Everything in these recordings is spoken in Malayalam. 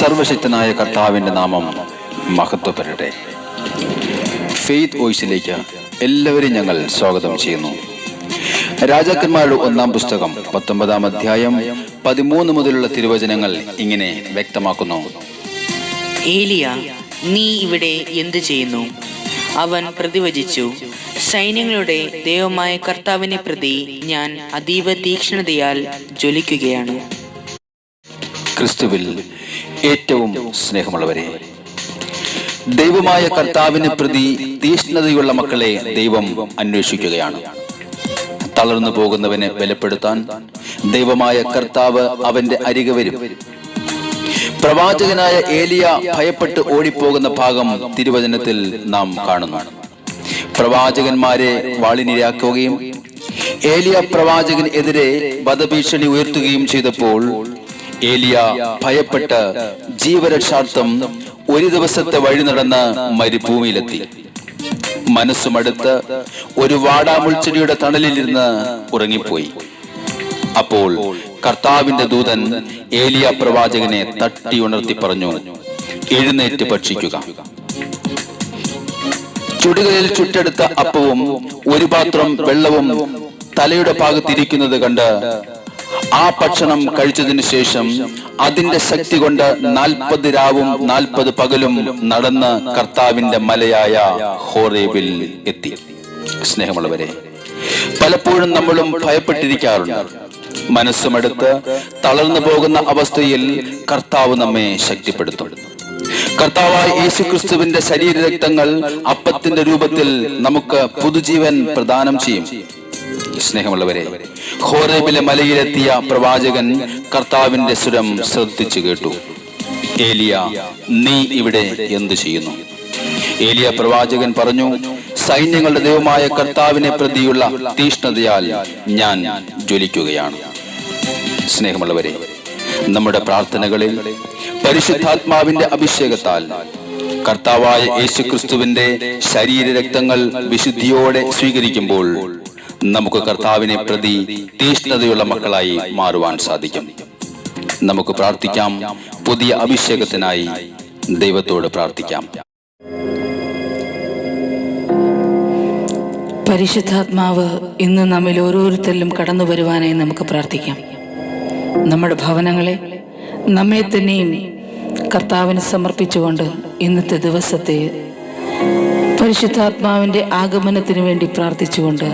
സർവശക്തനായ കർത്താവിൻ്റെ നാമം മഹത്വപ്പെടട്ടെ. ഫെയ്ത്ത് വോയിസിലേക്ക് എല്ലാവരെയും ഞങ്ങൾ സ്വാഗതം ചെയ്യുന്നു. രാജാക്കന്മാരുടെ 1-ാം പുസ്തകം 19-ാം അധ്യായം 13 മുതലുള്ള തിരുവചനങ്ങൾ ഇങ്ങനെ വ്യക്തമാക്കുന്നു. ഏലിയ, നീ ഇവിടെ എന്തു ചെയ്യുന്നു? അവൻ പ്രതിവചിച്ചു, സൈന്യങ്ങളുടെ ദൈവമായ കർത്താവിനെ പ്രതി ഞാൻ അതീവ തീക്ഷ്ണതയാൽ ജ്വലിക്കുകയാണ്. ക്രിസ്തുവിൽ ഏറ്റവും സ്നേഹമുള്ളവരെ, ദൈവമായ കർത്താവിനെ പ്രതി തീക്ഷ്ണതയുള്ള മക്കളെ ദൈവം അന്വേഷിക്കുകയാണ്. തളർന്നു പോകുന്നവനെ ബലപ്പെടുത്താൻ ദൈവമായ കർത്താവ് അവന്റെ അരികെ വരും. പ്രവാചകനായ ഏലിയ ഭയപ്പെട്ട് ഓടിപ്പോകുന്ന ഭാഗം തിരുവചനത്തിൽ നാം കാണുന്നു. പ്രവാചകന്മാരെ വാളിനിരയാക്കുകയും ഏലിയ പ്രവാചകന് എതിരെ വധഭീഷണി ഉയർത്തുകയും ചെയ്തപ്പോൾ ഏലിയ ഭയപ്പെട്ട് ജീവരക്ഷാർത്ഥം ഒരു ദിവസത്തെ വഴി നടന്ന് മരുഭൂമിയിലെത്തി. മനസ്സുമടുത്ത് ഒരു വാടാമുൾച്ചെടിയുടെ തണലിലിരുന്ന് ഉറങ്ങിപ്പോയി. അപ്പോൾ കർത്താവിന്റെ ദൂതൻ ഏലിയ പ്രവാചകനെ തട്ടി ഉണർത്തി പറഞ്ഞു, എഴുന്നേറ്റ് ഭക്ഷിക്കുക. ചുടുകലിൽ ചുട്ടെടുത്ത അപ്പവും ഒരു പാത്രം വെള്ളവും തലയുടെ ഭാഗത്തിരിക്കുന്നത് കണ്ട് ആ ഭക്ഷണം കഴിച്ചതിന് ശേഷം അതിന്റെ ശക്തി കൊണ്ട് 40 രാവും 40 പകലും നടന്ന് കർത്താവിന്റെ മലയായ ഹോറേബിൽ എത്തി. സ്നേഹമുള്ളവരെ, പലപ്പോഴും നമ്മളും ഭയപ്പെട്ടിരിക്കാറുണ്ട്. മനസ്സുമെടുത്ത് തളർന്നു പോകുന്ന അവസ്ഥയിൽ കർത്താവ് നമ്മെ ശക്തിപ്പെടുത്തും. കർത്താവായ യേശുക്രിസ്തുവിന്റെ ശരീരരക്തങ്ങൾ അപ്പത്തിന്റെ രൂപത്തിൽ നമുക്ക് പുതുജീവൻ പ്രദാനം ചെയ്യും. സ്നേഹമുള്ളവരെ, ഹോറേബിലെ മലയിലെത്തിയ പ്രവാചകൻ കർത്താവിന്റെ സ്വരം ശ്രദ്ധിച്ചു കേട്ടു. ഏലിയ, നീ ഇവിടെ എന്തു ചെയ്യുന്നു? ഏലിയ പ്രവാചകൻ പറഞ്ഞു, സൈന്യങ്ങളുടെ ദൈവമായ കർത്താവിനെ പ്രതിയുള്ള തീഷ്ണതയാൽ ഞാൻ ജ്വലിക്കുകയാണ്. സ്നേഹമുള്ളവരെ, നമ്മുടെ പ്രാർത്ഥനകളിൽ പരിശുദ്ധാത്മാവിന്റെ അഭിഷേകത്താൽ കർത്താവായ യേശുക്രിസ്തുവിന്റെ ശരീരരക്തങ്ങൾ വിശുദ്ധിയോടെ സ്വീകരിക്കുമ്പോൾ നമുക്ക് കർത്താവിനെ പ്രതി തീഷ്ണതയുള്ള മക്കളായി മാറുവാൻ സാധിക്കും. നമുക്ക് പ്രാർത്ഥിക്കാം. പുതിയ അഭിഷേകത്തിനായി ദൈവത്തോട് പ്രാർത്ഥിക്കാം. പരിശുദ്ധാത്മാവ് ഇന്ന് നമ്മിൽ ഓരോരുത്തരിലും കടന്നു വരുവാനായി നമുക്ക് പ്രാർത്ഥിക്കാം. നമ്മുടെ ഭവനങ്ങളെ, നമ്മെ തന്നെയും കർത്താവിന് സമർപ്പിച്ചുകൊണ്ട് ഇന്നത്തെ ദിവസത്തെ പരിശുദ്ധാത്മാവിൻ്റെ ആഗമനത്തിന് വേണ്ടി പ്രാർത്ഥിച്ചുകൊണ്ട്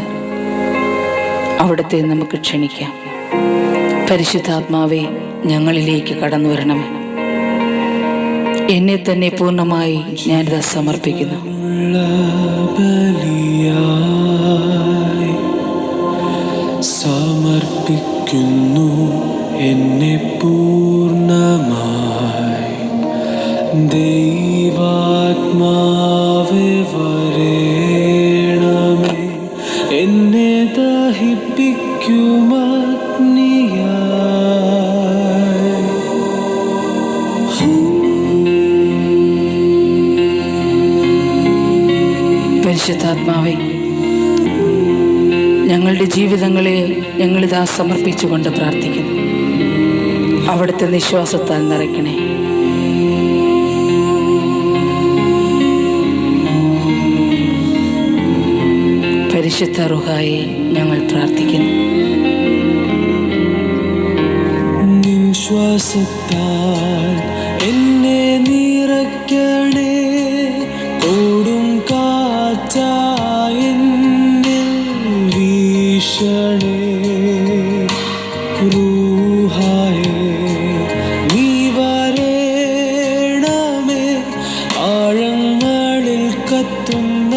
അവിടുത്തെ നമുക്ക് ക്ഷണിക്കാം. പരിശുദ്ധാത്മാവെ, ഞങ്ങളിലേക്ക് കടന്നു വരണമേ. എന്നെ തന്നെ പൂർണ്ണമായി ഞാനിത് സമർപ്പിക്കുന്നു. സമർപ്പിക്കുന്നു എന്നെ പൂർണ്ണമായി. ദൈവാത്മാവേ വരേണമേ, എന്നെ പരിശുദ്ധാത്മാവേ, ഞങ്ങളുടെ ജീവിതങ്ങളെ ഞങ്ങളിതാ സമർപ്പിച്ചുകൊണ്ട് പ്രാർത്ഥിക്കുന്നു. അവിടുത്തെ നിശ്വാസത്താൽ നിറയ്ക്കണേ. പരിശുദ്ധ റൂഹായെ ഞങ്ങൾ പ്രാർത്ഥിക്കുന്നു. നിശ്വാസത്താൽ എന്നെ നിറയ്ക്കണേ. ഓടും കാറ്റായി എന്നിൽ വീശണേ. റൂഹായേ, നീ വരേണമേ. ആഴങ്ങളിൽ കത്തുന്ന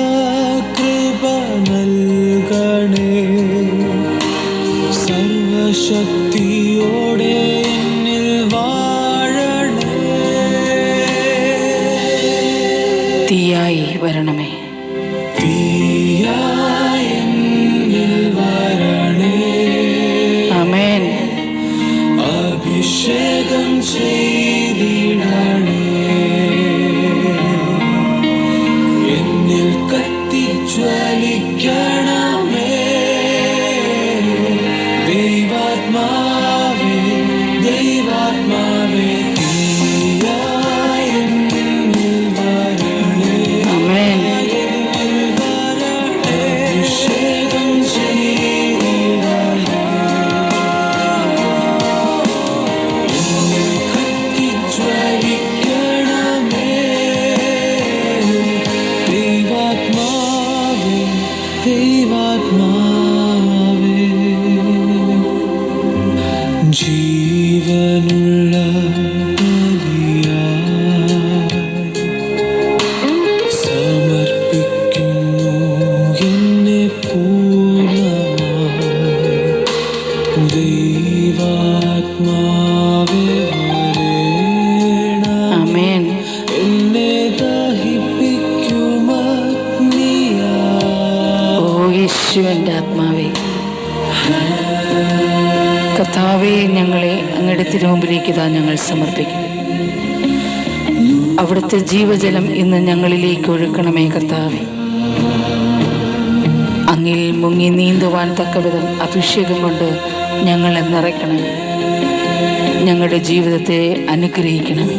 കൃപ നൽകണേ. സർവശക്തിയോടെ എന്നിൽ വാഴണേ. തീയായി വരണമേ. തീയായി എന്നിൽ വരണേ. ആമേൻ. അഭിഷേകം ചെയ്തിടണേ. എന്നിൽ കത്തിജ്വലിക്കണമേ. ദൈവാത്മാവേ, ദൈവാത്മാവേ, തീയായി യേശുവിൻ്റെ ആത്മാവേ, കർത്താവേ, ഞങ്ങളെ അങ്ങയുടെ തിരുമുമ്പിലേക്ക് ഇതാ ഞങ്ങൾ സമർപ്പിക്കും. അവിടുത്തെ ജീവജലം ഇന്ന് ഞങ്ങളിലേക്ക് ഒഴുക്കണമേ കർത്താവേ. അങ്ങിൽ മുങ്ങി നീന്തുവാൻ തക്കവിധം അഭിഷേകം കൊണ്ട് ഞങ്ങളെ നിറയ്ക്കണമേ. ഞങ്ങളുടെ ജീവിതത്തെ അനുഗ്രഹിക്കണമേ.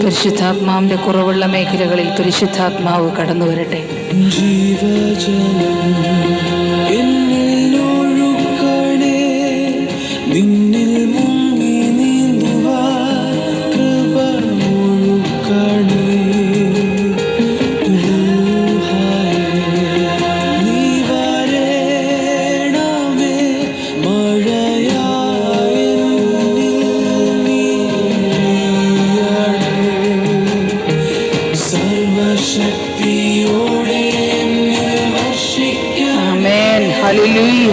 പരിശുദ്ധാത്മാവിന്റെ കുറവുള്ള മേഖലകളിൽ പരിശുദ്ധാത്മാവ് കടന്നു വരട്ടെ. ജീവജലം എന്നിൽ ഒഴുകണേ, നിന്നിൽ മുങ്ങി നീന്തുവാൻ കൃപ ഒഴുകണേ. നീ വരേണമേ, മഴയായി സർവശക്തിയോടെ എന്നിൽ വർഷിക്കാം. ആമേൻ. ഹല്ലേലൂയ.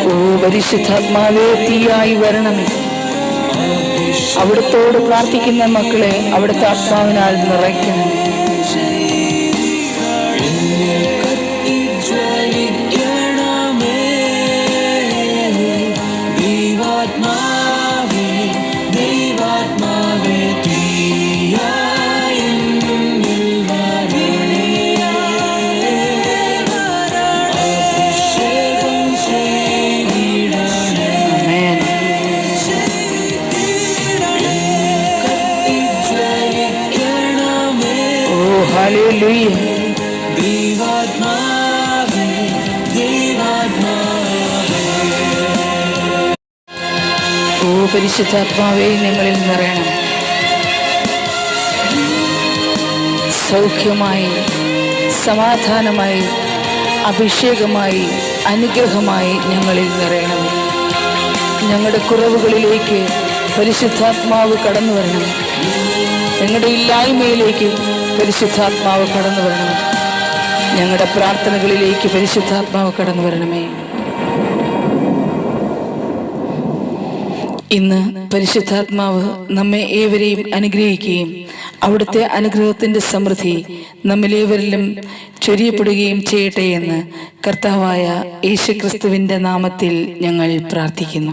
ഓ പരിശുദ്ധാത്മാവേ, തീയായി വരണമേ. അവിടുത്തോട് പ്രാർത്ഥിക്കുന്ന മക്കളെ അവിടുത്തെ ആത്മാവിനാൽ നിറയ്ക്കണം. ജ്വലിക്കണമേ ദൈവാത്മാവേ, ദൈവാത്മാവേ, തീയായി എന്നിൽ വരണേ. അഭിഷേകം ചെയ്തിടണേ. ആമേൻ. ജ്വലിക്കണമേ ഓ ഹല്ലേലൂയ. ദൈവാത്മാവേ, ദൈവാത്മാവേ. ഓ പരിശുദ്ധാത്മാവേ, ഞങ്ങളിൽ നിറയണം. സൗഖ്യമായി, സമാധാനമായി, അഭിഷേകമായി, അനുഗ്രഹമായി ഞങ്ങളിൽ നിറയണം. ഞങ്ങളുടെ കുറവുകളിലേക്ക് പരിശുദ്ധാത്മാവ് കടന്നു വരണം. ഞങ്ങളുടെ ഇല്ലായ്മയിലേക്ക് പരിശുദ്ധാത്മാവ് കടന്നു വരണം. ഞങ്ങളുടെ പ്രാർത്ഥനകളിലേക്ക് പരിശുദ്ധാത്മാവ് കടന്നു വരണമേ. ഇന്ന് പരിശുദ്ധാത്മാവ് നമ്മെ ഏവരെയും അനുഗ്രഹിക്കുകയും അവിടുത്തെ അനുഗ്രഹത്തിന്റെ സമൃദ്ധി നമ്മിലേവരിലും ചൊരിയപ്പെടുകയും ചെയ്യട്ടെ എന്ന് കർത്താവായ യേശുക്രിസ്തുവിന്റെ നാമത്തിൽ ഞങ്ങൾ പ്രാർത്ഥിക്കുന്നു.